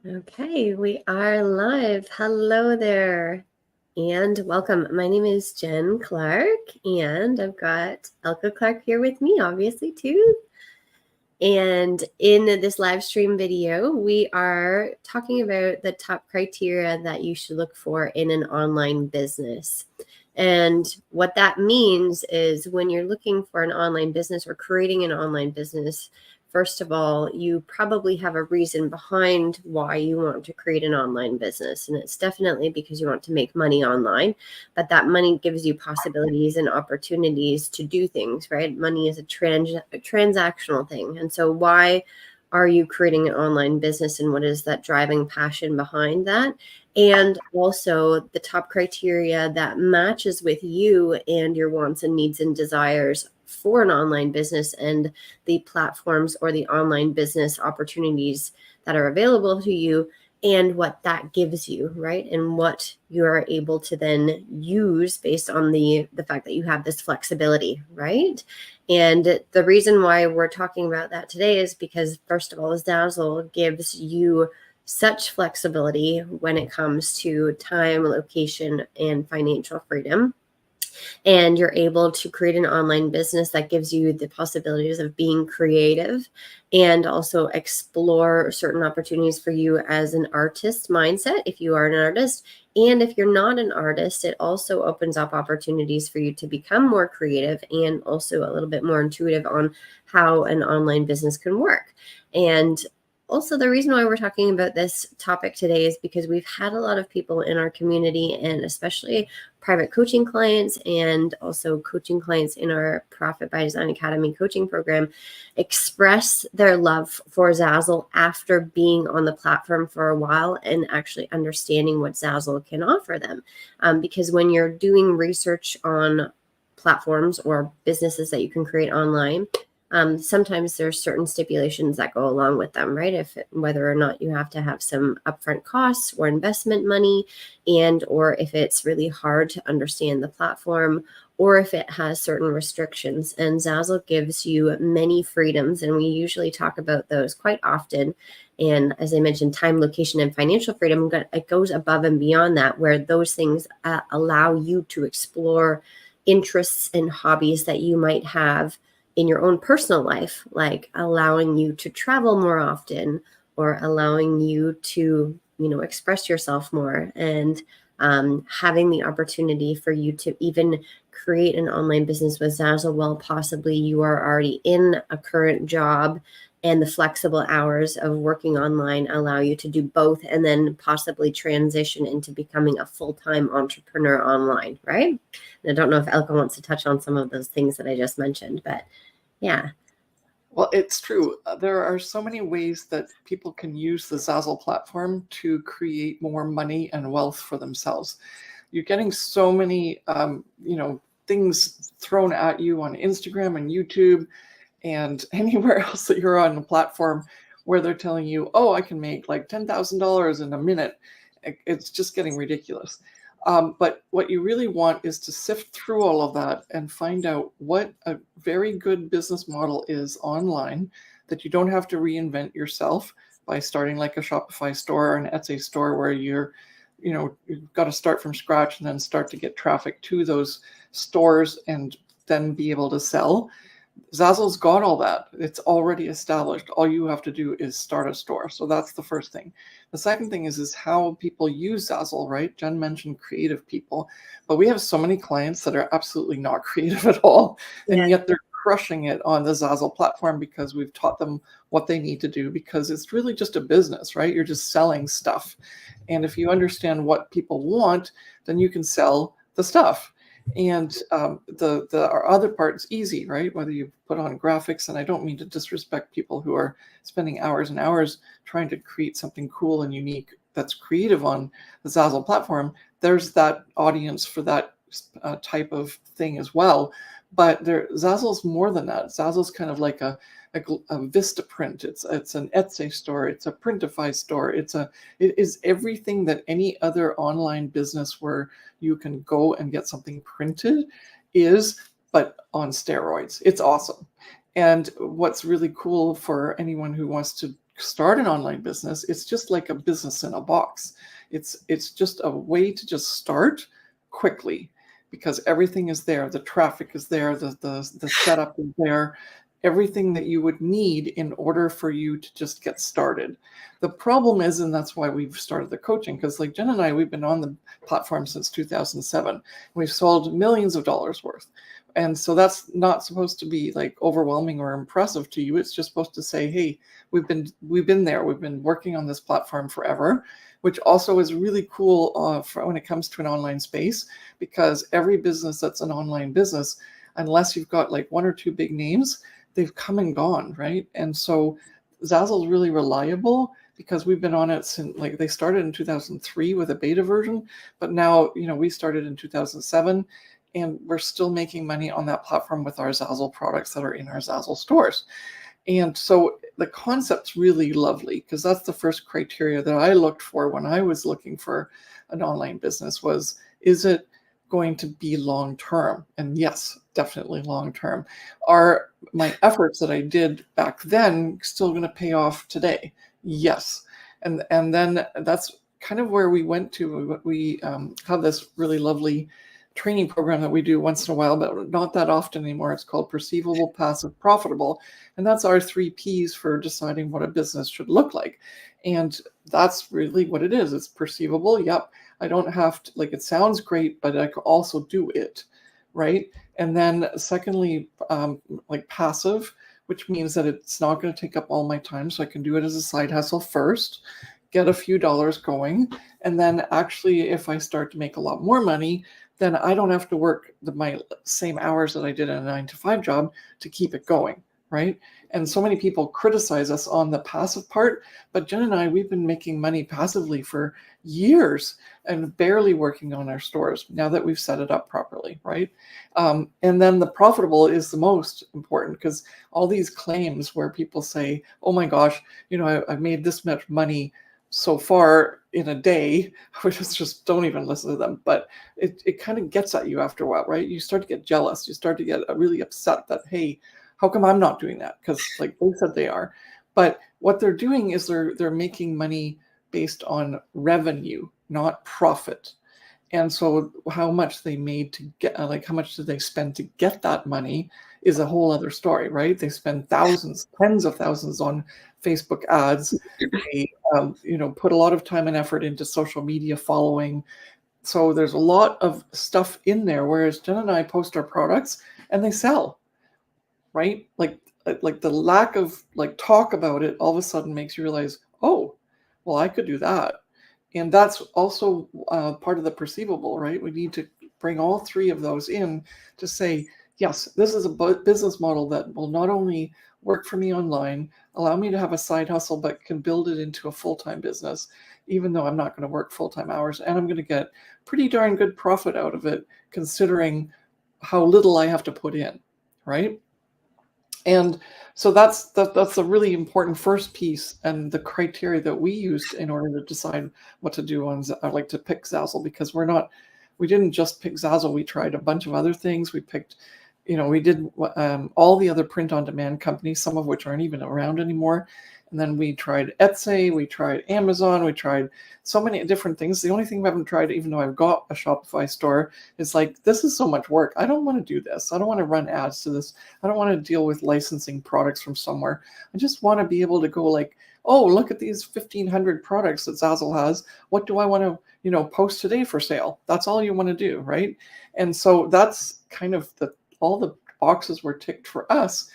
Okay, we are live. Hello there and welcome. My name is Jen Clark and I've got Elka Clark here with me, obviously, too. And in this live stream video, we are talking about the top criteria that you should look for in an online business. And what that means is when you're looking for an online business or creating an online business, first of all, you probably have a reason behind why you want to create an online business. And it's definitely because you want to make money online, but that money gives you possibilities and opportunities to do things, right? Money is a transactional thing. And so why are you creating an online business and what is that driving passion behind that? And also the top criteria that matches with you and your wants and needs and desires for an online business and the platforms or the online business opportunities that are available to you and what that gives you, right? And what you're able to then use based on the fact that you have this flexibility, right? And the reason why we're talking about that today is because, first of all, Zazzle gives you such flexibility when it comes to time, location, and financial freedom. And you're able to create an online business that gives you the possibilities of being creative and also explore certain opportunities for you as an artist mindset if you are an artist. And if you're not an artist, it also opens up opportunities for you to become more creative and also a little bit more intuitive on how an online business can work. And also, the reason why we're talking about this topic today is because we've had a lot of people in our community, and especially private coaching clients and also coaching clients in our Profit by Design Academy coaching program, express their love for Zazzle after being on the platform for a while and actually understanding what Zazzle can offer them. Because when you're doing research on platforms or businesses that you can create online, sometimes there's certain stipulations that go along with them, right? Whether or not you have to have some upfront costs or investment money, and or if it's really hard to understand the platform, or if it has certain restrictions. And Zazzle gives you many freedoms, and we usually talk about those quite often. And as I mentioned, time, location, and financial freedom, it goes above and beyond that, where those things allow you to explore interests and hobbies that you might have in your own personal life, like allowing you to travel more often or allowing you to, express yourself more, and having the opportunity for you to even create an online business with Zazzle while possibly you are already in a current job, and the flexible hours of working online allow you to do both and then possibly transition into becoming a full-time entrepreneur online, right? And I don't know if Elka wants to touch on some of those things that I just mentioned, but yeah. Well, it's true. There are so many ways that people can use the Zazzle platform to create more money and wealth for themselves. You're getting so many, things thrown at you on Instagram and YouTube and anywhere else that you're on the platform where they're telling you, oh, I can make like $10,000 in a minute. It's just getting ridiculous. But what you really want is to sift through all of that and find out what a very good business model is online that you don't have to reinvent yourself by starting like a Shopify store or an Etsy store where you've got to start from scratch and then start to get traffic to those stores and then be able to sell. Zazzle's got all that. It's already established. All you have to do is start a store. So that's the first thing. The second thing is how people use Zazzle, right? Jen mentioned creative people, but we have so many clients that are absolutely not creative at all. And yet they're crushing it on the Zazzle platform because we've taught them what they need to do, because it's really just a business, right? You're just selling stuff. And if you understand what people want, then you can sell the stuff. And our other part is easy, right? Whether you put on graphics, and I don't mean to disrespect people who are spending hours and hours trying to create something cool and unique that's creative on the Zazzle platform. There's that audience for that type of thing as well. But Zazzle's more than that. Zazzle's kind of like a Vistaprint. It's an Etsy store. It's a Printify store. It is everything that any other online business where you can go and get something printed is, but on steroids. It's awesome. And what's really cool for anyone who wants to start an online business, it's just like a business in a box. It's just a way to just start quickly because everything is there. The traffic is there, the setup is there, everything that you would need in order for you to just get started. The problem is, and that's why we've started the coaching, because like Jen and I, we've been on the platform since 2007. We've sold millions of dollars worth. And so that's not supposed to be like overwhelming or impressive to you. It's just supposed to say, hey, we've been there. We've been working on this platform forever, which also is really cool for when it comes to an online space, because every business that's an online business, unless you've got like one or two big names, they've come and gone, right? And so Zazzle is really reliable because we've been on it since like they started in 2003 with a beta version, but now, we started in 2007 and we're still making money on that platform with our Zazzle products that are in our Zazzle stores. And so the concept's really lovely because that's the first criteria that I looked for when I was looking for an online business was, is it going to be long term? And yes, definitely long term. Are my efforts that I did back then still going to pay off today? Yes. And then that's kind of where we went to. We have this really lovely training program that we do once in a while, but not that often anymore. It's called Perceivable, Passive, Profitable. And that's our 3 Ps for deciding what a business should look like. And that's really what it is. It's perceivable. Yep. I don't have to, like, it sounds great, but I can also do it. Right. And then secondly, like passive, which means that it's not going to take up all my time. So I can do it as a side hustle first, get a few dollars going. And then actually, if I start to make a lot more money, then I don't have to work my same hours that I did in a 9-to-5 job to keep it going, right? And so many people criticize us on the passive part, but Jen and I, we've been making money passively for years and barely working on our stores now that we've set it up properly, right? And then the profitable is the most important because all these claims where people say, oh my gosh, I've made this much money so far in a day, we just don't even listen to them. But it kind of gets at you after a while, right? You start to get jealous. You start to get really upset that, hey, how come I'm not doing that? Because like they said they are. But what they're doing is they're making money based on revenue, not profit. And so how much they made to get, like how much did they spend to get that money is a whole other story, right? They spend thousands, tens of thousands on Facebook ads. They, put a lot of time and effort into social media following. So there's a lot of stuff in there, whereas Jen and I post our products and they sell, right? Like the lack of like talk about it all of a sudden makes you realize, oh, well, I could do that. And that's also part of the perceivable, right? We need to bring all 3 of those in to say, yes, this is a business model that will not only work for me online, allow me to have a side hustle, but can build it into a full-time business, even though I'm not going to work full-time hours. And I'm going to get pretty darn good profit out of it, considering how little I have to put in, right? And so that's a really important first piece and the criteria that we used in order to decide what to do on, I like to pick Zazzle, because we didn't just pick Zazzle. We tried a bunch of other things. We picked, we did all the other print on demand companies, some of which aren't even around anymore. And then we tried Etsy, we tried Amazon, we tried so many different things. The only thing we haven't tried, even though I've got a Shopify store, is like, this is so much work. I don't want to do this. I don't want to run ads to this. I don't want to deal with licensing products from somewhere. I just want to be able to go like, oh, look at these 1,500 products that Zazzle has. What do I want to, post today for sale? That's all you want to do, right? And so that's kind of all the boxes were ticked for us.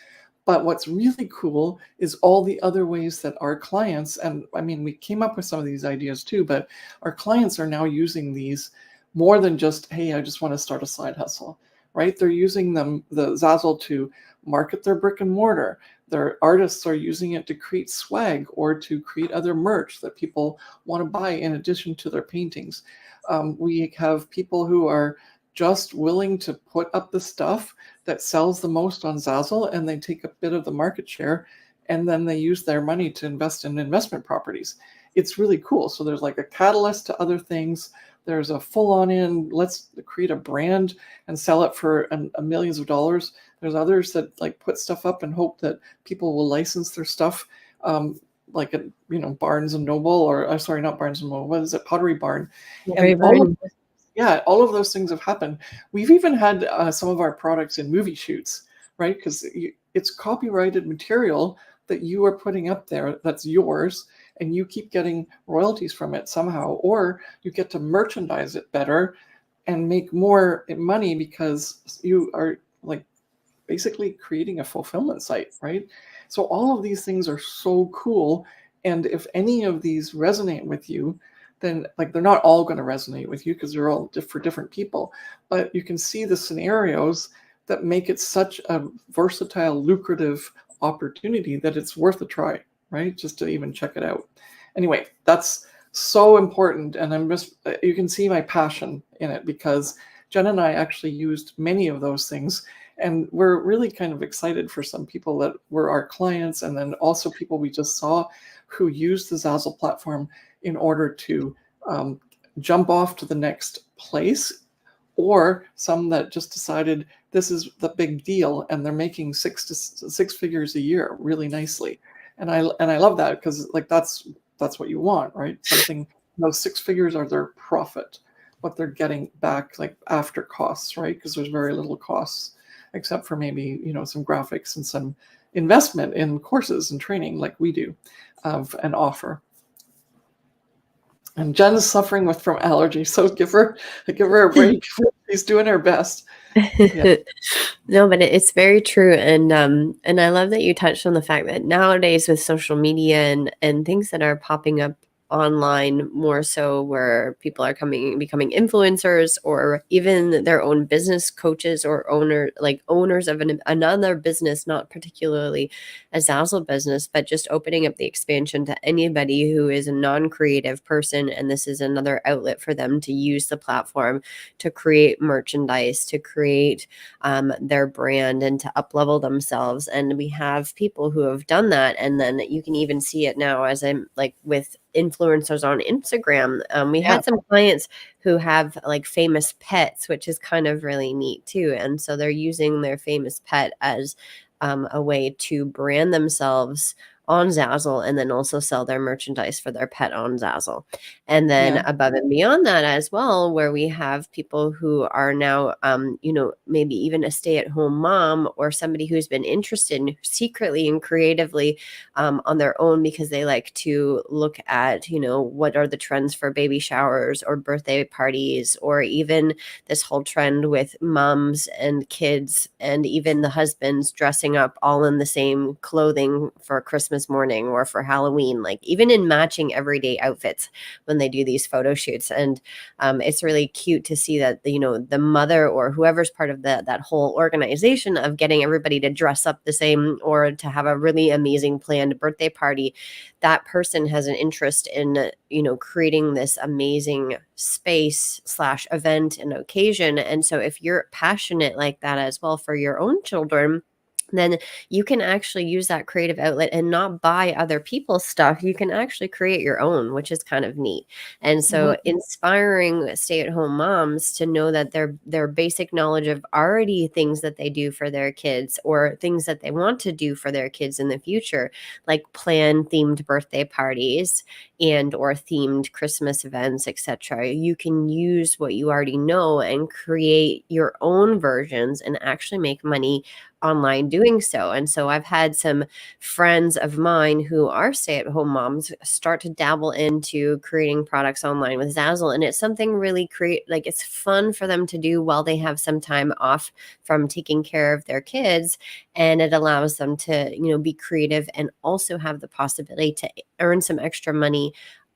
But what's really cool is all the other ways that our clients, and I mean, we came up with some of these ideas too, but our clients are now using these more than just, hey, I just want to start a side hustle, right? They're using the Zazzle to market their brick and mortar. Their artists are using it to create swag or to create other merch that people want to buy in addition to their paintings. We have people who are just willing to put up the stuff that sells the most on Zazzle, and they take a bit of the market share, and then they use their money to invest in investment properties. It's really cool. So there's like a catalyst to other things. There's a full-on in, let's create a brand and sell it for millions of dollars. There's others that like put stuff up and hope that people will license their stuff. like a Barnes and Noble, or sorry, not Barnes and Noble, what is it, Pottery Barn, and Very burn. all of those things have happened. We've even had some of our products in movie shoots, right? Because it's copyrighted material that you are putting up there that's yours, and you keep getting royalties from it somehow, or you get to merchandise it better and make more money because you are like basically creating a fulfillment site, right? So all of these things are so cool. And if any of these resonate with you, then like they're not all going to resonate with you because they're all for different people. But you can see the scenarios that make it such a versatile, lucrative opportunity that it's worth a try, right? Just to even check it out. Anyway, that's so important. And you can see my passion in it because Jen and I actually used many of those things, and we're really kind of excited for some people that were our clients, and then also people we just saw who used the Zazzle platform in order to jump off to the next place, or some that just decided this is the big deal and they're making six figures a year really nicely. And I love that because like that's what you want, right? Something, those six figures are their profit, what they're getting back like after costs, right? Because there's very little costs except for maybe some graphics and some investment in courses and training like we do and offer. And Jen's suffering from allergies, so give her a break. She's doing her best. Yeah. No, but it's very true. And I love that you touched on the fact that nowadays with social media and things that are popping up online more so, where people are becoming influencers, or even their own business coaches or owners of another business, not particularly a Zazzle business, but just opening up the expansion to anybody who is a non-creative person, and this is another outlet for them to use the platform to create merchandise, to create their brand, and to up level themselves. And we have people who have done that, and then you can even see it now as I'm like with influencers on Instagram. We had some clients who have like famous pets, which is kind of really neat too. And so they're using their famous pet as a way to brand themselves on Zazzle, and then also sell their merchandise for their pet on Zazzle. And then above and beyond that as well, where we have people who are now, maybe even a stay-at-home mom, or somebody who's been interested secretly and creatively on their own, because they like to look at, what are the trends for baby showers or birthday parties, or even this whole trend with moms and kids and even the husbands dressing up all in the same clothing for Christmas morning or for Halloween, like even in matching everyday outfits when they do these photo shoots. And it's really cute to see that the mother or whoever's part of that whole organization of getting everybody to dress up the same or to have a really amazing planned birthday party, that person has an interest in creating this amazing space / event and occasion. And so if you're passionate like that as well for your own children, then you can actually use that creative outlet and not buy other people's stuff. You can actually create your own, which is kind of neat. And so inspiring stay-at-home moms to know that their basic knowledge of already things that they do for their kids, or things that they want to do for their kids in the future, like plan themed birthday parties and or themed Christmas events, etc. You can use what you already know and create your own versions and actually make money online doing so. And so I've had some friends of mine who are stay-at-home moms start to dabble into creating products online with Zazzle, and it's something really it's fun for them to do while they have some time off from taking care of their kids, and it allows them to be creative and also have the possibility to earn some extra money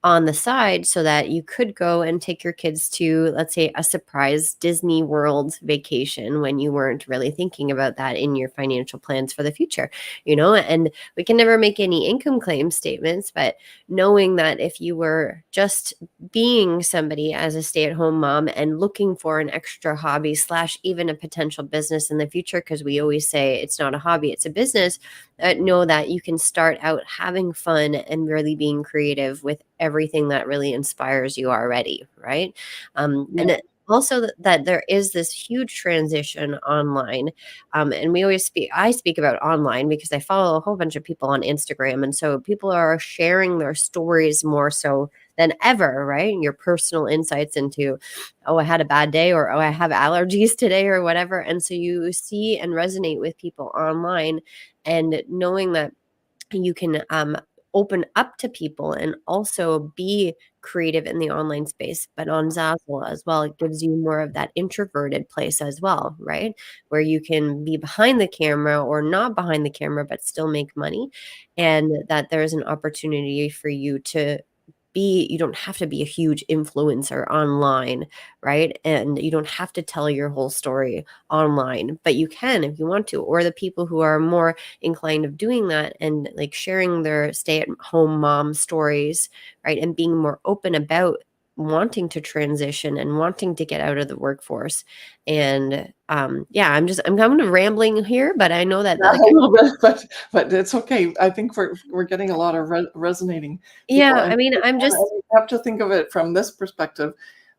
on the side, so that you could go and take your kids to, let's say, a surprise Disney World vacation when you weren't really thinking about that in your financial plans for the future, and we can never make any income claim statements, but knowing that if you were just being somebody as a stay-at-home mom and looking for an extra hobby / even a potential business in the future, because we always say it's not a hobby, it's a business, know that you can start out having fun and really being creative with everything that really inspires you already, right? And also that there is this huge transition online. And I speak about online because I follow a whole bunch of people on Instagram. And so people are sharing their stories more so than ever, right? Your personal insights into, oh, I had a bad day, or oh, I have allergies today, or whatever. And so you see and resonate with people online, and knowing that you can open up to people and also be creative in the online space, but on Zazzle as well, it gives you more of that introverted place as well, right? Where you can be behind the camera or not behind the camera, but still make money. And that there's an opportunity for you to you don't have to be a huge influencer online, right? And you don't have to tell your whole story online, but you can if you want to. Or the people who are more inclined of doing that and like sharing their stay-at-home mom stories, right? And being more open about wanting to transition and wanting to get out of the workforce. And yeah, I'm kind of rambling here, but I know that Yeah, like a little bit, but it's okay. I think we're getting a lot of resonating people, yeah, and I mean, I'm just you have to think of it from this perspective.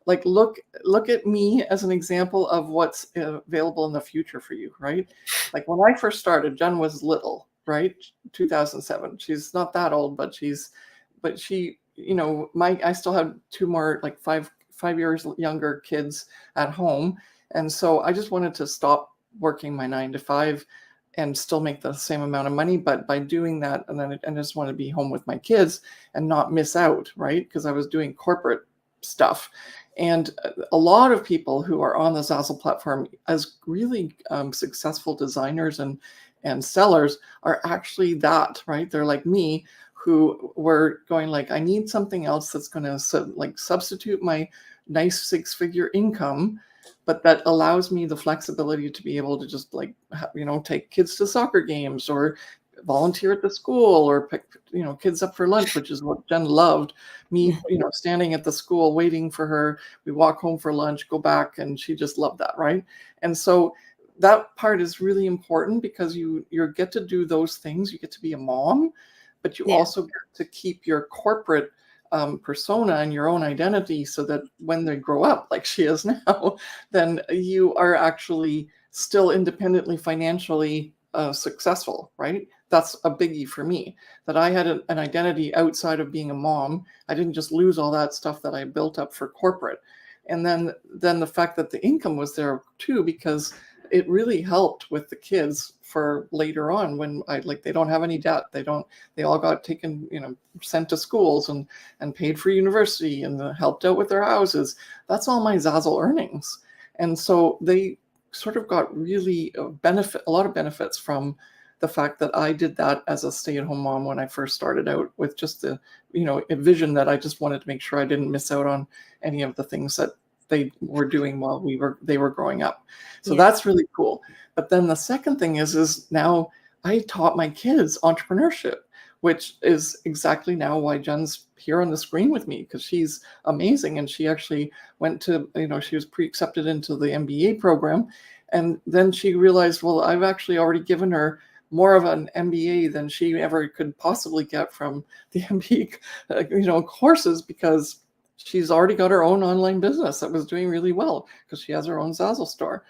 Like, look at me as an example of what's available in the future for you, right? Like when I first started, Jen was little, right? 2007. She's not that old, but she, I still have two more like five years younger kids at home, and so I just wanted to stop working my 9 to 5 and still make the same amount of money. But by doing that, and then I just want to be home with my kids and not miss out, right? Because I was doing corporate stuff. And a lot of people who are on the Zazzle platform as really successful designers and sellers are actually that, right? They're like me, who were going like, I need something else that's going to like substitute my nice 6-figure income, but that allows me the flexibility to be able to just like, take kids to soccer games or volunteer at the school or pick, kids up for lunch, which is what Jen loved. Me, standing at the school waiting for her. We walk home for lunch, go back, and she just loved that, right? And so that part is really important because you get to do those things. You get to be a mom, but you yeah. also get to keep your corporate persona and your own identity, so that when they grow up like she is now, then you are actually still independently financially successful, right? That's a biggie for me, that I had an identity outside of being a mom. I didn't just lose all that stuff that I built up for corporate. And then the fact that the income was there too, because it really helped with the kids for later on when they don't have any debt. They all got taken, sent to schools and paid for university and helped out with their houses. That's all my Zazzle earnings. And so they sort of got really a lot of benefits from the fact that I did that as a stay-at-home mom when I first started out, with just a vision that I just wanted to make sure I didn't miss out on any of the things that they were doing while they were growing up. So Yeah. that's really cool. But then the second thing is now I taught my kids entrepreneurship, which is exactly now why Jen's here on the screen with me, because she's amazing. And she actually went to, she was pre-accepted into the MBA program. And then she realized, well, I've actually already given her more of an MBA than she ever could possibly get from the MBA, courses, because she's already got her own online business that was doing really well because she has her own Zazzle store.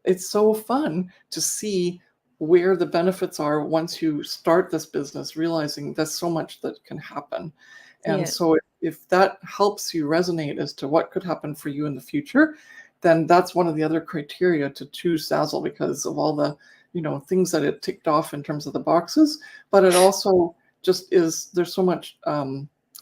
It's so fun to see where the benefits are once you start this business, realizing there's so much that can happen. And Yeah. so if that helps you resonate as to what could happen for you in the future, then that's one of the other criteria to choose Zazzle, because of all the things that it ticked off in terms of the boxes. But it also just there's so much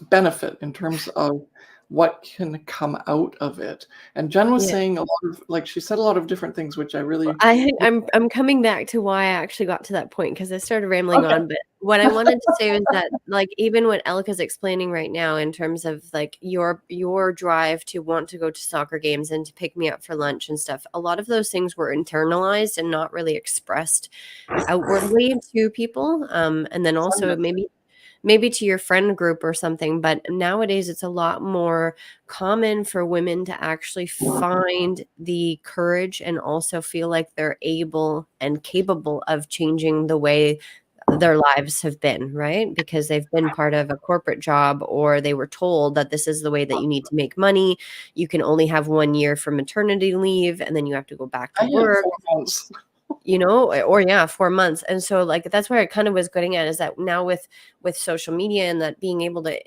benefit in terms of what can come out of it. And Jen was Yeah. saying a lot of, like, she said a lot of different things, which I really I'm coming back to why I actually got to that point, because I started rambling okay. on, but what I wanted to say was that, like, even what Elka's explaining right now in terms of, like, your drive to want to go to soccer games and to pick me up for lunch and stuff, a lot of those things were internalized and not really expressed outwardly to people, and then also maybe to your friend group or something. But nowadays it's a lot more common for women to actually find the courage and also feel like they're able and capable of changing the way their lives have been, right? Because they've been part of a corporate job, or they were told that this is the way that you need to make money. You can only have 1 year for maternity leave, and then you have to go back to I had work. 4 months. Or yeah, 4 months. And so like that's where I kind of was getting at, is that now with social media, and that being able to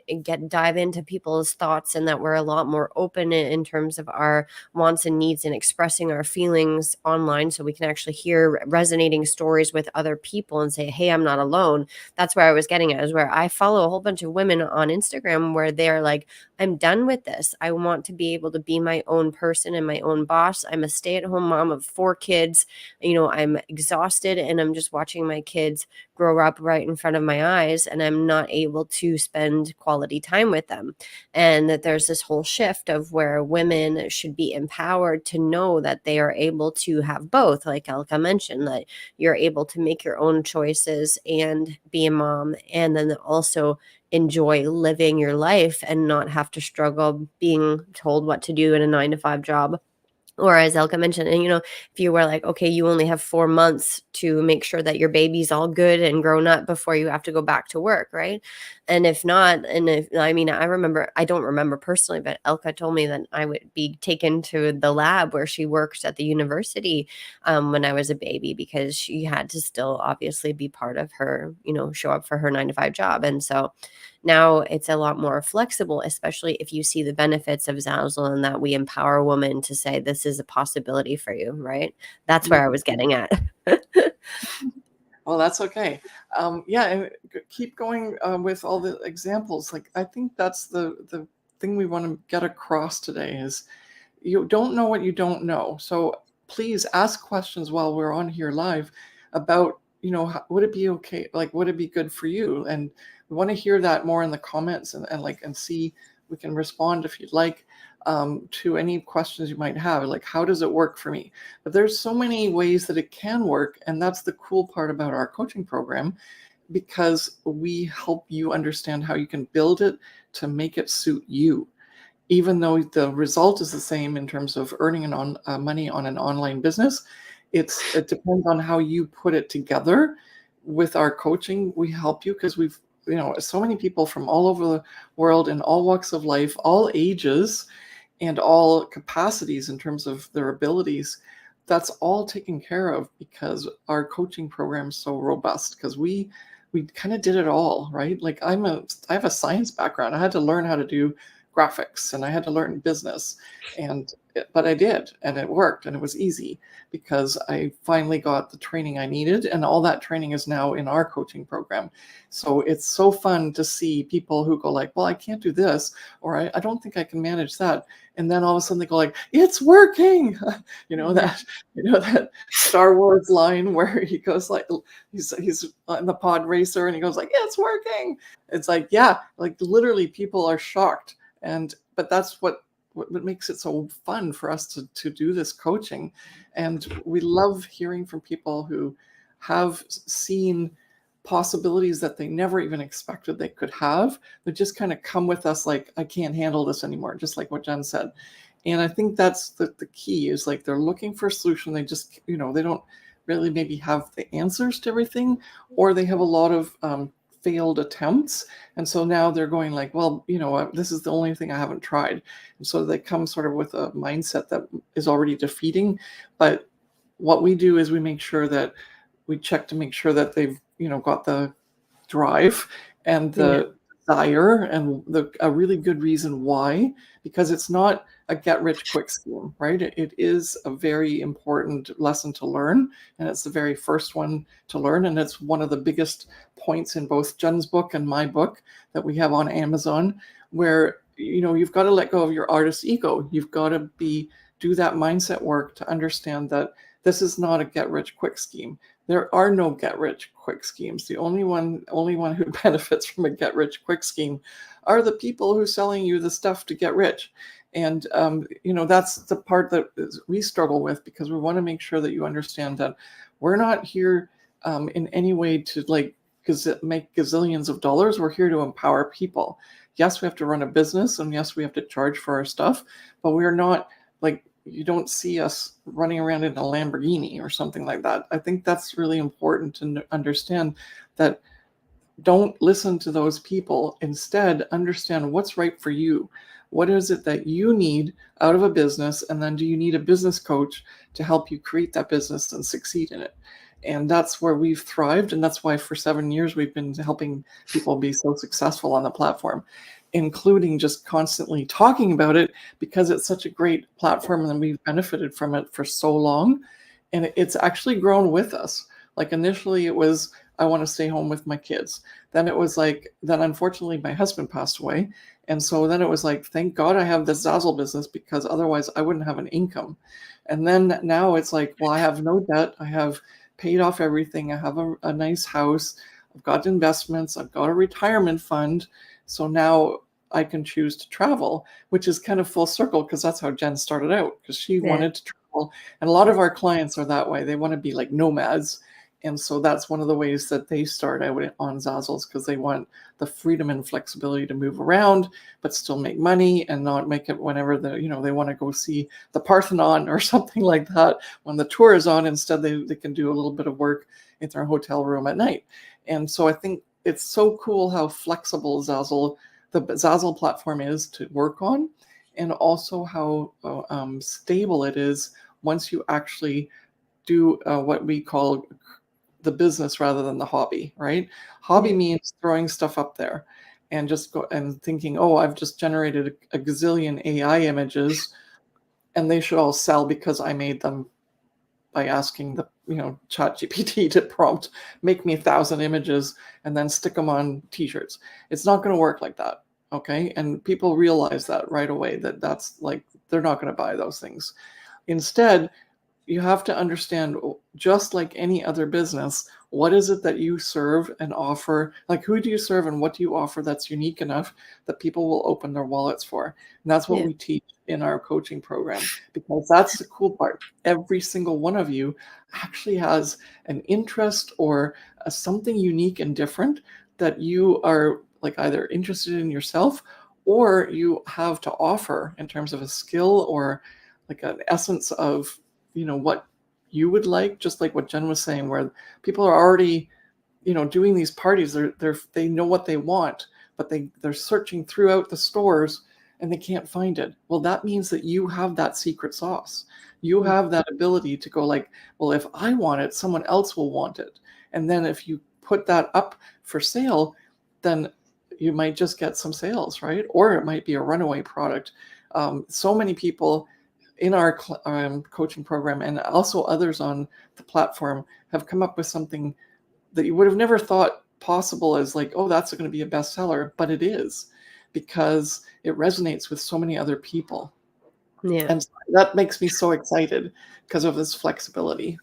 dive into people's thoughts, and that we're a lot more open in terms of our wants and needs and expressing our feelings online, so we can actually hear resonating stories with other people and say, hey, I'm not alone. That's where I was getting at, is where I follow a whole bunch of women on Instagram where they're like, I'm done with this. I want to be able to be my own person and my own boss. I'm a stay-at-home mom of 4 kids. I'm exhausted, and I'm just watching my kids grow up right in front of my eyes, and I'm not able to spend quality time with them. And that there's this whole shift of where women should be empowered to know that they are able to have both, like Elka mentioned, that you're able to make your own choices and be a mom, and then also enjoy living your life and not have to struggle being told what to do in a 9 to 5 job. Or as Elka mentioned, and if you were like, okay, you only have 4 months to make sure that your baby's all good and grown up before you have to go back to work, right? And if not, and if, I mean, I don't remember personally, but Elka told me that I would be taken to the lab where she works at the university when I was a baby, because she had to still obviously be part of her, show up for her 9 to 5 job. And so now it's a lot more flexible, especially if you see the benefits of Zazzle, and that we empower women to say, this is a possibility for you, right? That's where I was getting at. Well, that's okay. Yeah, and keep going with all the examples. Like, I think that's the thing we want to get across today is you don't know what you don't know. So please ask questions while we're on here live about, would it be okay? Like, would it be good for you? And we want to hear that more in the comments, and see, we can respond if you'd like to any questions you might have. Like, how does it work for me? But there's so many ways that it can work. And that's the cool part about our coaching program, because we help you understand how you can build it to make it suit you. Even though the result is the same in terms of earning money on an online business, it depends on how you put it together. With our coaching, we help you because we've, so many people from all over the world in all walks of life, all ages, and all capacities in terms of their abilities. That's all taken care of because our coaching program is so robust, because we kind of did it all, right? Like, I have a science background. I had to learn how to do graphics, and I had to learn business, but I did, and it worked, and it was easy because I finally got the training I needed, and all that training is now in our coaching program. So it's so fun to see people who go like, well, I can't do this, or I don't think I can manage that. And then all of a sudden they go like, it's working. That Star Wars line where he goes like, he's in the pod racer and he goes like, it's working. It's like, yeah, like literally people are shocked. But that's what makes it so fun for us to do this coaching. And we love hearing from people who have seen possibilities that they never even expected they could have. They just kind of come with us like, I can't handle this anymore, just like what Jen said. And I think that's the key, is like they're looking for a solution. They just, they don't really maybe have the answers to everything, or they have a lot of failed attempts. And so now they're going like, well, this is the only thing I haven't tried. And so they come sort of with a mindset that is already defeating. But what we do is we make sure that we check to make sure that they've, got the drive and the desire and a really good reason why, because it's not a get rich quick scheme, right? It is a very important lesson to learn, and it's the very first one to learn, and it's one of the biggest points in both Jen's book and my book that we have on Amazon, where you've got to let go of your artist ego. You've got to do that mindset work to understand that this is not a get rich quick scheme. There are no get rich quick schemes. The only one who benefits from a get rich quick scheme are the people who are selling you the stuff to get rich. And that's the part that we struggle with, because we want to make sure that you understand that we're not here in any way to make gazillions of dollars. We're here to empower people. Yes, we have to run a business, and yes, we have to charge for our stuff, but we're not like you don't see us running around in a Lamborghini or something like that. I think that's really important to understand, that don't listen to those people. Instead, understand what's right for you. What is it that you need out of a business? And then do you need a business coach to help you create that business and succeed in it? And that's where we've thrived. And that's why for 7 years we've been helping people be so successful on the platform, including just constantly talking about it because it's such a great platform and we've benefited from it for so long. And it's actually grown with us. Like initially it was, I want to stay home with my kids. Then it was like, then unfortunately my husband passed away. And so then it was like, thank God I have this Zazzle business because otherwise I wouldn't have an income. And then now it's like, well, I have no debt. I have paid off everything. I have a nice house. I've got investments. I've got a retirement fund. So now I can choose to travel, which is kind of full circle because that's how Jen started out, because she wanted to travel. And a lot of our clients are that way. They want to be like nomads. And so that's one of the ways that they start out on Zazzles, because they want the freedom and flexibility to move around, but still make money and not make it whenever they want to go see the Parthenon or something like that when the tour is on. Instead, they can do a little bit of work in their hotel room at night. And so I think it's so cool how flexible the Zazzle platform is to work on, and also how stable it is once you actually do what we call the business rather than the hobby, right? Hobby means throwing stuff up there and just go and thinking, oh, I've just generated a gazillion AI images and they should all sell because I made them by asking the chat GPT to prompt make me 1,000 images and then stick them on t-shirts. It's not going to work like that. Okay. And people realize that right away, that's like, they're not going to buy those things. Instead, you have to understand, just like any other business, what is it that you serve and offer? Like, who do you serve and what do you offer that's unique enough that people will open their wallets for? And that's what we teach in our coaching program, because that's the cool part. Every single one of you actually has an interest or something unique and different that you are like either interested in yourself or you have to offer in terms of a skill or like an essence of what you would like, just like what Jen was saying, where people are already, doing these parties. They know what they want, but they're searching throughout the stores and they can't find it. Well, that means that you have that secret sauce. You have that ability to go like, well, if I want it, someone else will want it. And then if you put that up for sale, then you might just get some sales, right? Or it might be a runaway product. So many people in our coaching program and also others on the platform have come up with something that you would have never thought possible as like, oh, that's going to be a bestseller, but it is, because it resonates with so many other people. Yeah. And that makes me so excited because of this flexibility.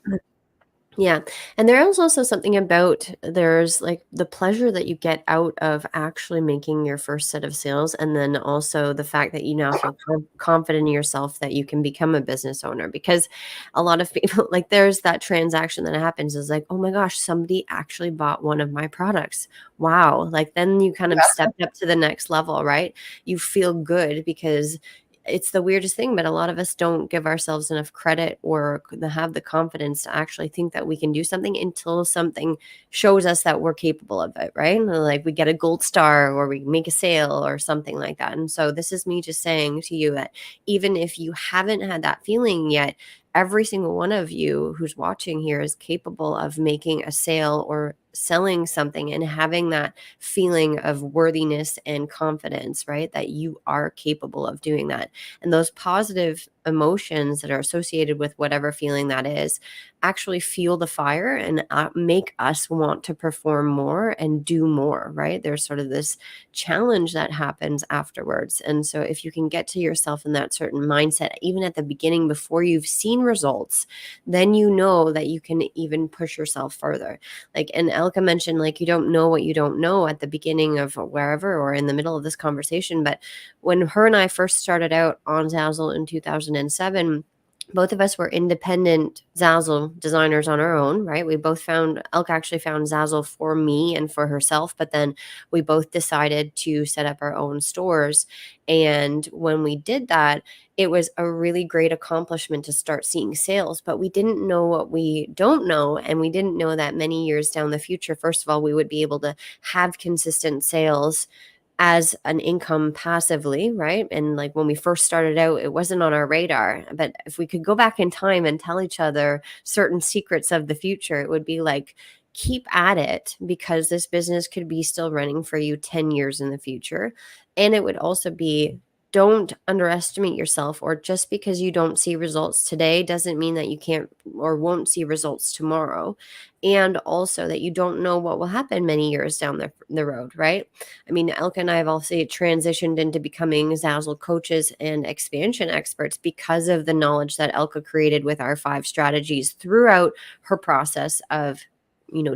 Yeah. And there is also something about there's like the pleasure that you get out of actually making your first set of sales. And then also the fact that you now feel confident in yourself that you can become a business owner, because a lot of people like there's that transaction that happens is like, oh my gosh, somebody actually bought one of my products. Wow. Like then you kind of stepped up to the next level, right? You feel good because it's the weirdest thing, but a lot of us don't give ourselves enough credit or have the confidence to actually think that we can do something until something shows us that we're capable of it, right? Like we get a gold star or we make a sale or something like that. And so this is me just saying to you that even if you haven't had that feeling yet, every single one of you who's watching here is capable of making a sale or selling something and having that feeling of worthiness and confidence, right? That you are capable of doing that. And those positive emotions that are associated with whatever feeling that is actually fuel the fire and make us want to perform more and do more, right? There's sort of this challenge that happens afterwards. And so if you can get to yourself in that certain mindset, even at the beginning, before you've seen results, then you know that you can even push yourself further. Like, and Elka mentioned, like, you don't know what you don't know at the beginning of wherever or in the middle of this conversation. But when her and I first started out on Zazzle in 2007, both of us were independent Zazzle designers on our own, right? We both found, Elke actually found Zazzle for me and for herself, but then we both decided to set up our own stores. And when we did that, it was a really great accomplishment to start seeing sales, but we didn't know what we don't know. And we didn't know that many years down the future, first of all, we would be able to have consistent sales as an income passively, right? And like when we first started out, it wasn't on our radar. But if we could go back in time and tell each other certain secrets of the future, it would be like, keep at it, because this business could be still running for you 10 years in the future. And it would also be, don't underestimate yourself, or just because you don't see results today doesn't mean that you can't or won't see results tomorrow. And also that you don't know what will happen many years down the road, right? I mean, Elke and I have also transitioned into becoming Zazzle coaches and expansion experts because of the knowledge that Elke created with our 5 strategies throughout her process of,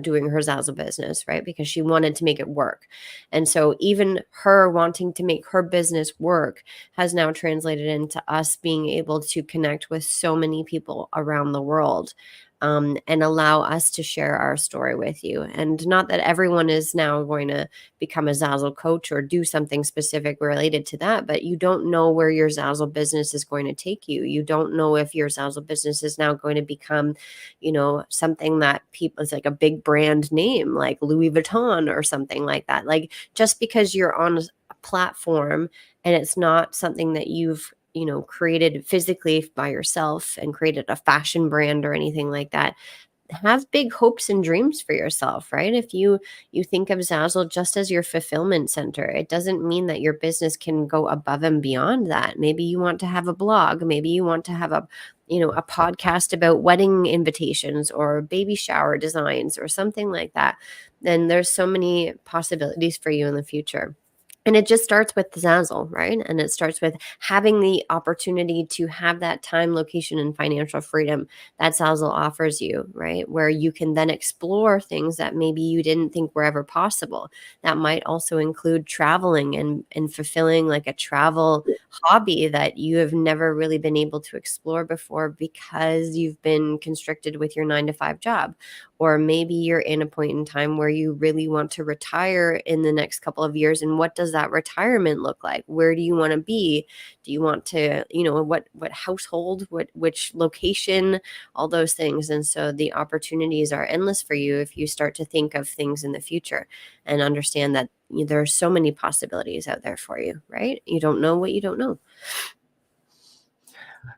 doing her Zazzle business, right? Because she wanted to make it work. And so even her wanting to make her business work has now translated into us being able to connect with so many people around the world, and allow us to share our story with you. And not that everyone is now going to become a Zazzle coach or do something specific related to that, but you don't know where your Zazzle business is going to take you. You don't know if your Zazzle business is now going to become, something that people, it's like a big brand name like Louis Vuitton or something like that. Like, just because you're on a platform and it's not something that you've created physically by yourself and created a fashion brand or anything like that, have big hopes and dreams for yourself, right? If you think of Zazzle just as your fulfillment center, it doesn't mean that your business can go above and beyond that. Maybe you want to have a blog, maybe you want to have a podcast about wedding invitations or baby shower designs or something like that. Then there's so many possibilities for you in the future. And it just starts with Zazzle, right? And it starts with having the opportunity to have that time, location, and financial freedom that Zazzle offers you, right? Where you can then explore things that maybe you didn't think were ever possible. That might also include traveling and fulfilling like a travel hobby that you have never really been able to explore before because you've been constricted with your 9 to 5 job. Or maybe you're in a point in time where you really want to retire in the next couple of years. And what does that retirement look like? Where do you want to be? Do you want to, what household, which location, all those things. And so the opportunities are endless for you if you start to think of things in the future and understand that there are so many possibilities out there for you, right? You don't know what you don't know.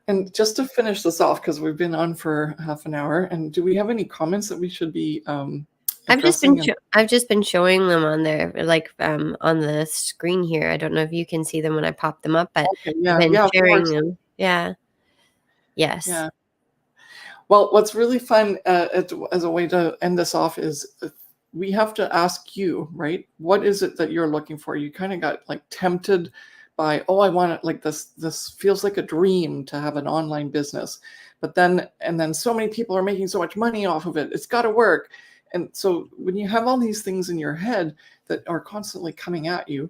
And just to finish this off, because we've been on for half an hour, and do we have any comments that we should be addressing? I've just been showing them on there, like on the screen here. I don't know if you can see them when I pop them up, but Okay, I've yeah, been yeah, of sharing course. them. Yeah. Yes. Yeah. Well, what's really fun as a way to end this off is we have to ask you, right? What is it that you're looking for? You kind of got like tempted by, oh, I want it like this. This feels like a dream to have an online business, but then so many people are making so much money off of it. It's got to work. And so when you have all these things in your head that are constantly coming at you,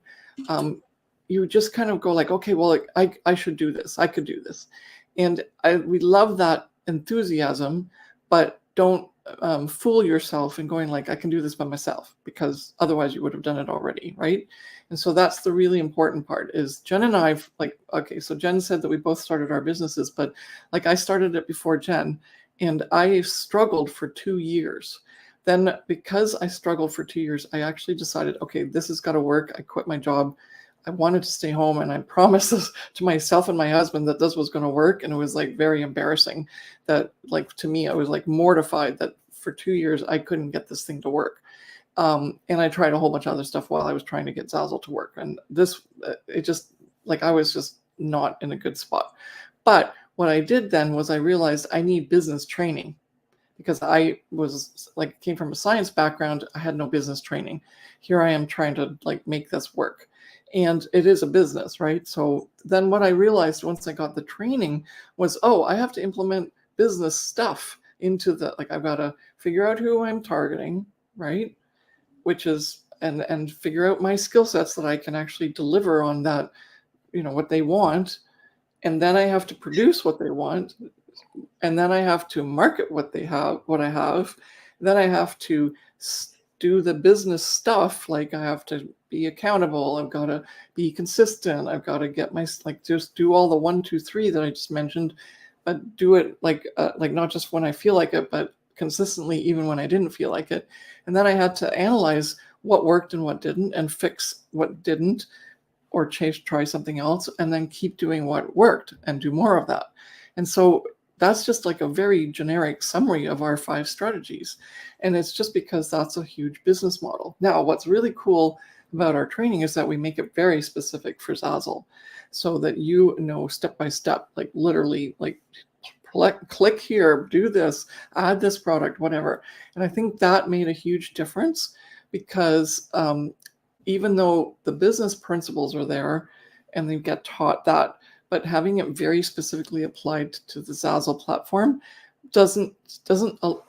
you just kind of go like, okay, well, like, I should do this. I could do this. And we love that enthusiasm, but don't fool yourself in going like, I can do this by myself, because otherwise you would have done it already, right? And so that's the really important part is Jen and I, like, okay, so Jen said that we both started our businesses, but like I started it before Jen, and I struggled for 2 years. Then because I struggled for 2 years, I actually decided, okay, this has got to work. I quit my job. I wanted to stay home, and I promised this to myself and my husband that this was going to work. And it was like very embarrassing that, like, to me, I was like mortified that for 2 years I couldn't get this thing to work. And I tried a whole bunch of other stuff while I was trying to get Zazzle to work. And this, it just, like, I was just not in a good spot. But what I did then was I realized I need business training, because I was like, came from a science background. I had no business training. Here I am trying to like make this work. And it is a business, right? So then what I realized once I got the training was, oh, I have to implement business stuff into the, like, I've got to figure out who I'm targeting, right? Which is, and figure out my skill sets that I can actually deliver on that, what they want. And then I have to produce what they want. and then I have to market what I have. Then I have to do the business stuff. Like I have to be accountable. I've got to be consistent. I've got to get just do all the 1, 2, 3 that I just mentioned, but do it like not just when I feel like it, but consistently even when I didn't feel like it. And then I had to analyze what worked and what didn't, and fix what didn't, or try something else, and then keep doing what worked and do more of that. And so that's just like a very generic summary of our 5 strategies. And it's just because that's a huge business model. Now, what's really cool about our training is that we make it very specific for Zazzle, so that you know step by step, like literally, like click here, do this, add this product, whatever. And I think that made a huge difference, because even though the business principles are there and they get taught that, but having it very specifically applied to the Zazzle platform doesn't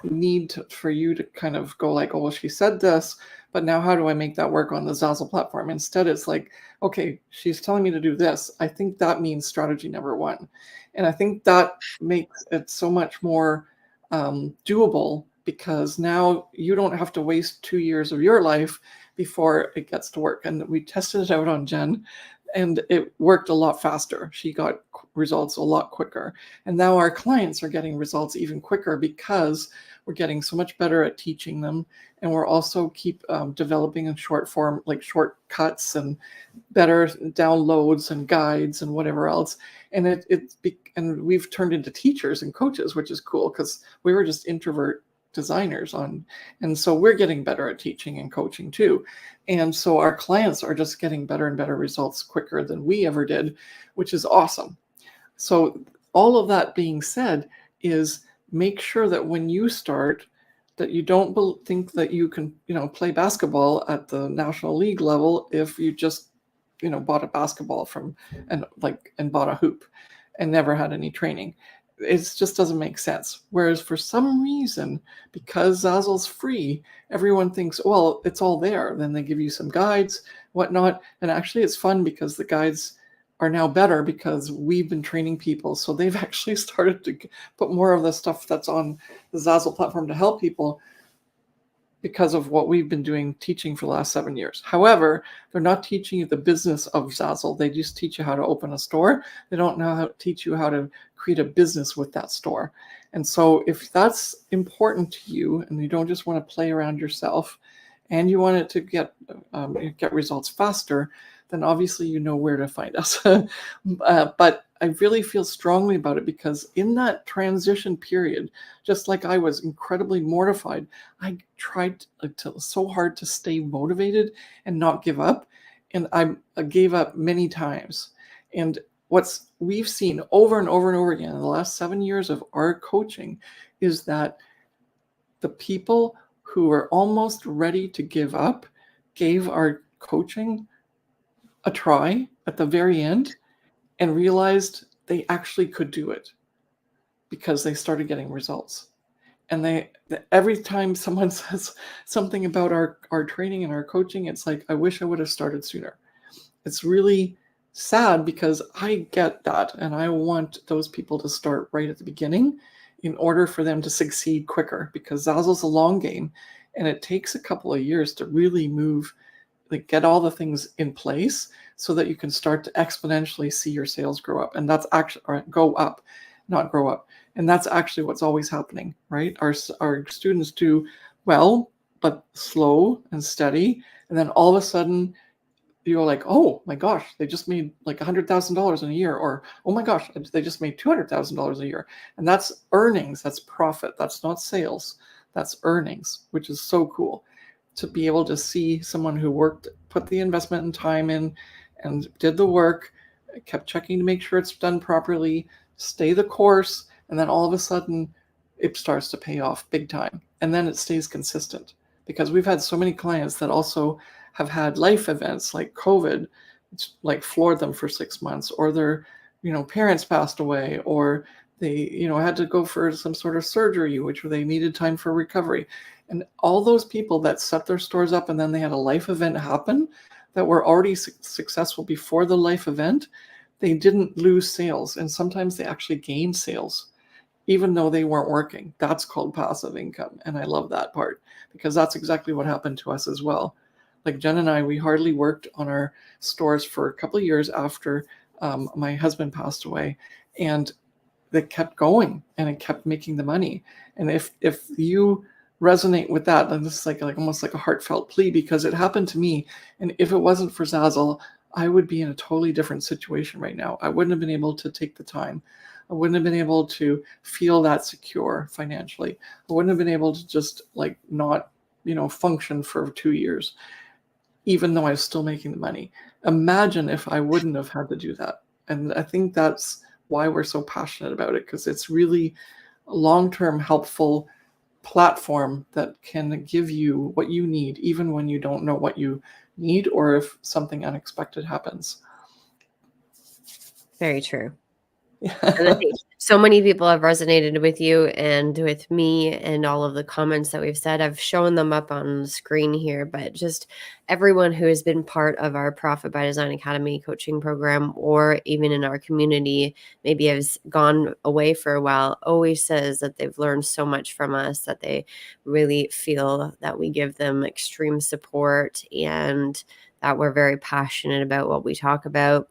need for you to kind of go like, oh, well, she said this, but now how do I make that work on the Zazzle platform? Instead, it's like, okay, she's telling me to do this. I think that means strategy number 1. And I think that makes it so much more doable, because now you don't have to waste 2 years of your life before it gets to work. And we tested it out on Jen, and it worked a lot faster. She got results a lot quicker. And now our clients are getting results even quicker, because we're getting so much better at teaching them. And we're also keep developing in short form, like shortcuts and better downloads and guides and whatever else. And and we've turned into teachers and coaches, which is cool, because we were just introvert designers and so we're getting better at teaching and coaching too. And so our clients are just getting better and better results quicker than we ever did, which is awesome. So all of that being said, is make sure that when you start, that you don't think that you can, play basketball at the National League level if you just, bought a basketball and bought a hoop and never had any training. It just doesn't make sense. Whereas for some reason, because Zazzle's free, everyone thinks, well, it's all there. Then they give you some guides, whatnot. And actually it's fun, because the guides are now better because we've been training people. So they've actually started to put more of the stuff that's on the Zazzle platform to help people, because of what we've been doing teaching for the last 7 years. However, they're not teaching you the business of Zazzle. They just teach you how to open a store. They don't know how to teach you how to create a business with that store. And so if that's important to you, and you don't just want to play around yourself, and you want it to get results faster, then obviously you know where to find us. But I really feel strongly about it, because in that transition period, just like I was incredibly mortified, I tried so hard to stay motivated and not give up. And I gave up many times. And we've seen over and over and over again in the last 7 years of our coaching is that the people who were almost ready to give up gave our coaching a try at the very end and realized they actually could do it, because they started getting results. And every time someone says something about our training and our coaching, it's like, I wish I would have started sooner. It's really sad, because I get that, and I want those people to start right at the beginning in order for them to succeed quicker, because Zazzle's a long game, and it takes a couple of years to really move, like get all the things in place so that you can start to exponentially see your sales grow up. And that's actually, or go up, not grow up. And that's actually what's always happening, right? Our students do well, but slow and steady. And then all of a sudden you're like, oh my gosh, they just made like $100,000 in a year, or, oh my gosh, they just made $200,000 a year. And that's earnings, that's profit. That's not sales, that's earnings, which is so cool to be able to see someone who put the investment and time in and did the work, kept checking to make sure it's done properly, stay the course, and then all of a sudden it starts to pay off big time. And then it stays consistent, because we've had so many clients that also have had life events like COVID, which like floored them for 6 months, or their, parents passed away, or they, had to go for some sort of surgery, which they needed time for recovery. And all those people that set their stores up and then they had a life event happen, that were already successful before the life event, they didn't lose sales. And sometimes they actually gained sales. even though they weren't working. That's called passive income. And I love that part because that's exactly what happened to us as well. Like Jen and I, we hardly worked on our stores for a couple of years after my husband passed away. And that kept going and it kept making the money. And if you resonate with that, then this is like almost like a heartfelt plea because it happened to me. And if it wasn't for Zazzle, I would be in a totally different situation right now. I wouldn't have been able to take the time. I wouldn't have been able to feel that secure financially. I wouldn't have been able to just like not, function for 2 years, even though I was still making the money. Imagine if I wouldn't have had to do that. And I think that's why we're so passionate about it, because it's really a long-term helpful platform that can give you what you need, even when you don't know what you need or if something unexpected happens. Very true. And I think so many people have resonated with you and with me and all of the comments that we've said. I've shown them up on the screen here, but just everyone who has been part of our Profit by Design Academy coaching program or even in our community, maybe has gone away for a while, always says that they've learned so much from us, that they really feel that we give them extreme support and that we're very passionate about what we talk about.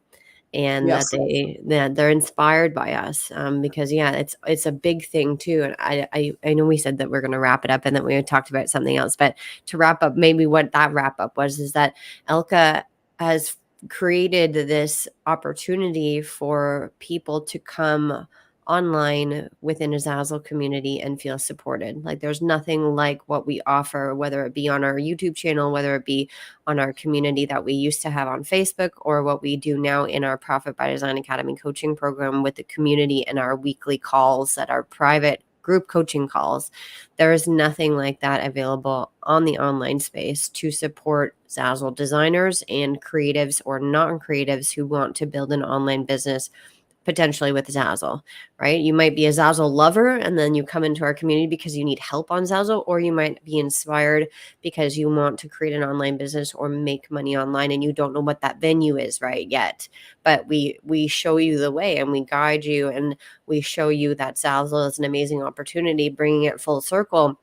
And Yes. that they're inspired by us, because it's a big thing too. And I know we said that we're going to wrap it up and that we talked about something else, but to wrap up, maybe what that wrap up was is that Elka has created this opportunity for people to come online within a Zazzle community and feel supported. Like there's nothing like what we offer, whether it be on our YouTube channel, whether it be on our community that we used to have on Facebook, or what we do now in our Profit by Design Academy coaching program with the community and our weekly calls that are private group coaching calls. There is nothing like that available on the online space to support Zazzle designers and creatives or non-creatives who want to build an online business potentially with Zazzle, right? You might be a Zazzle lover and then you come into our community because you need help on Zazzle, or you might be inspired because you want to create an online business or make money online and you don't know what that venue is right yet. But we show you the way and we guide you and we show you that Zazzle is an amazing opportunity, bringing it full circle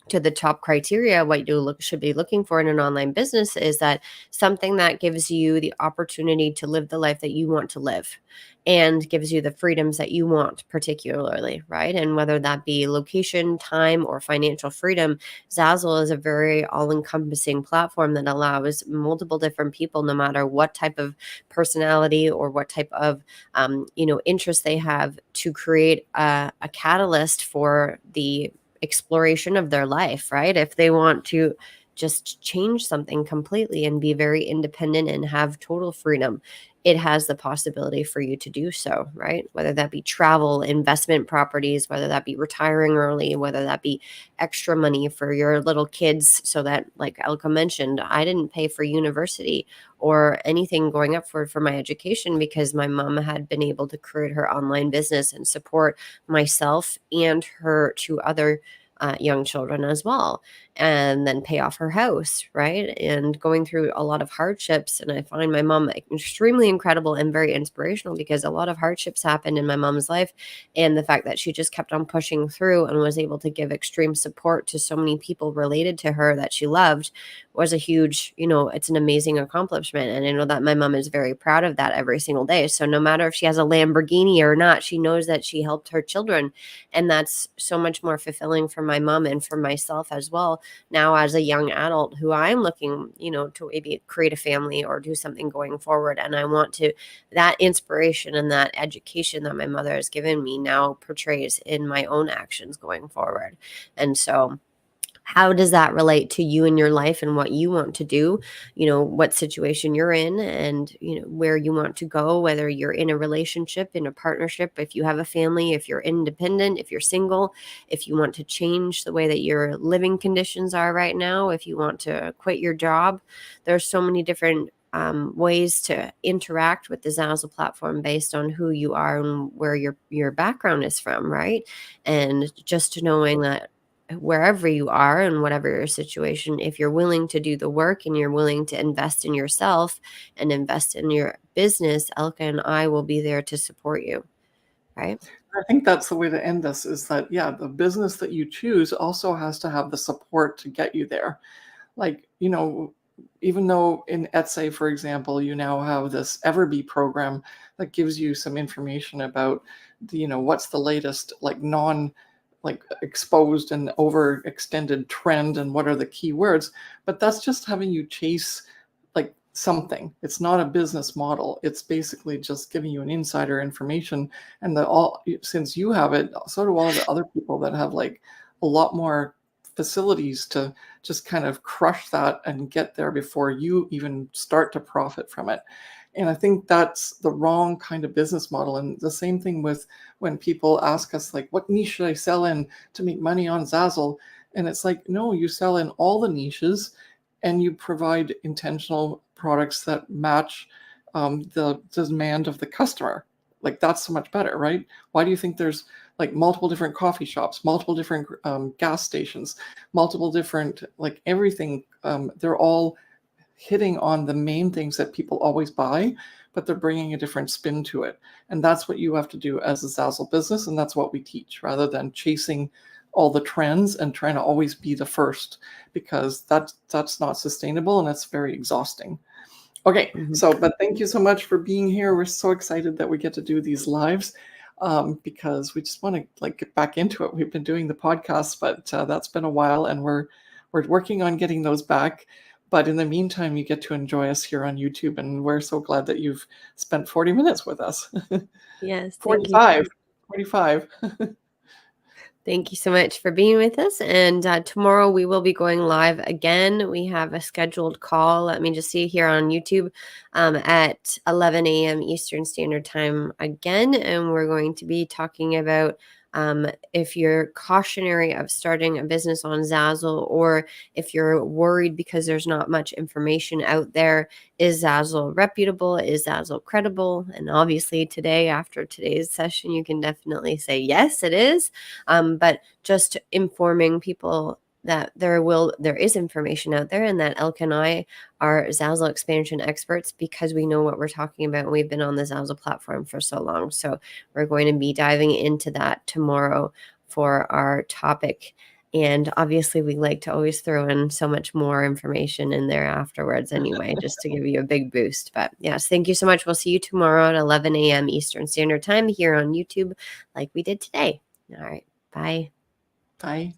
to the top criteria. What you should be looking for in an online business is that something that gives you the opportunity to live the life that you want to live and gives you the freedoms that you want, particularly, right? And whether that be location, time, or financial freedom, Zazzle is a very all-encompassing platform that allows multiple different people, no matter what type of personality or what type of interest they have, to create a catalyst for the exploration of their life, right? If they want to just change something completely and be very independent and have total freedom, it has the possibility for you to do so, right? Whether that be travel, investment properties, whether that be retiring early, whether that be extra money for your little kids, so that, like Elka mentioned, I didn't pay for university or anything going up for my education because my mom had been able to create her online business and support myself and her two other young children as well, and then pay off her house, right? And going through a lot of hardships. And I find my mom extremely incredible and very inspirational because a lot of hardships happened in my mom's life. And the fact that she just kept on pushing through and was able to give extreme support to so many people related to her that she loved was a huge, it's an amazing accomplishment. And I know that my mom is very proud of that every single day. So no matter if she has a Lamborghini or not, she knows that she helped her children. And that's so much more fulfilling for my mom and for myself as well. Now, as a young adult who I'm looking, to maybe create a family or do something going forward. And I want to, that inspiration and that education that my mother has given me now portrays in my own actions going forward. And so, how does that relate to you in your life and what you want to do, what situation you're in and, where you want to go, whether you're in a relationship, in a partnership, if you have a family, if you're independent, if you're single, if you want to change the way that your living conditions are right now, if you want to quit your job. There's so many different ways to interact with the Zazzle platform based on who you are and where your background is from, right? And just knowing that wherever you are and whatever your situation, if you're willing to do the work and you're willing to invest in yourself and invest in your business, Elka and I will be there to support you, right? I think that's the way to end this, is that, yeah, the business that you choose also has to have the support to get you there. Like, even though in Etsy, for example, you now have this Everbee program that gives you some information about what's the latest, like, like exposed and overextended trend and what are the keywords, but that's just having you chase like something. It's not a business model. It's basically just giving you an insider information. And since you have it, so do all the other people that have like a lot more facilities to just kind of crush that and get there before you even start to profit from it. And I think that's the wrong kind of business model. And the same thing with when people ask us, like, what niche should I sell in to make money on Zazzle? And it's like, no, you sell in all the niches and you provide intentional products that match the demand of the customer. Like, that's so much better, right? Why do you think there's like multiple different coffee shops, multiple different gas stations, multiple different, like everything? They're all hitting on the main things that people always buy, but they're bringing a different spin to it. And that's what you have to do as a Zazzle business. And that's what we teach, rather than chasing all the trends and trying to always be the first, because that's not sustainable and it's very exhausting. Okay, but thank you so much for being here. We're so excited that we get to do these lives, because we just want to like get back into it. We've been doing the podcast, but that's been a while, and we're working on getting those back. But in the meantime, you get to enjoy us here on YouTube, and we're so glad that you've spent 40 minutes with us. Yes, thank 45, you. 45. Thank you so much for being with us. And tomorrow we will be going live again. We have a scheduled call. Let me just see here on YouTube at 11 a.m. Eastern Standard Time again. And we're going to be talking about if you're cautionary of starting a business on Zazzle, or if you're worried because there's not much information out there. Is Zazzle reputable? Is Zazzle credible? And obviously today, after today's session, you can definitely say, yes, it is. But just informing people that there is information out there, and that Elke and I are Zazzle expansion experts because we know what we're talking about. We've been on the Zazzle platform for so long. So we're going to be diving into that tomorrow for our topic. And obviously, we like to always throw in so much more information in there afterwards anyway, just to give you a big boost. But yes, thank you so much. We'll see you tomorrow at 11 a.m. Eastern Standard Time here on YouTube, like we did today. All right. Bye. Bye.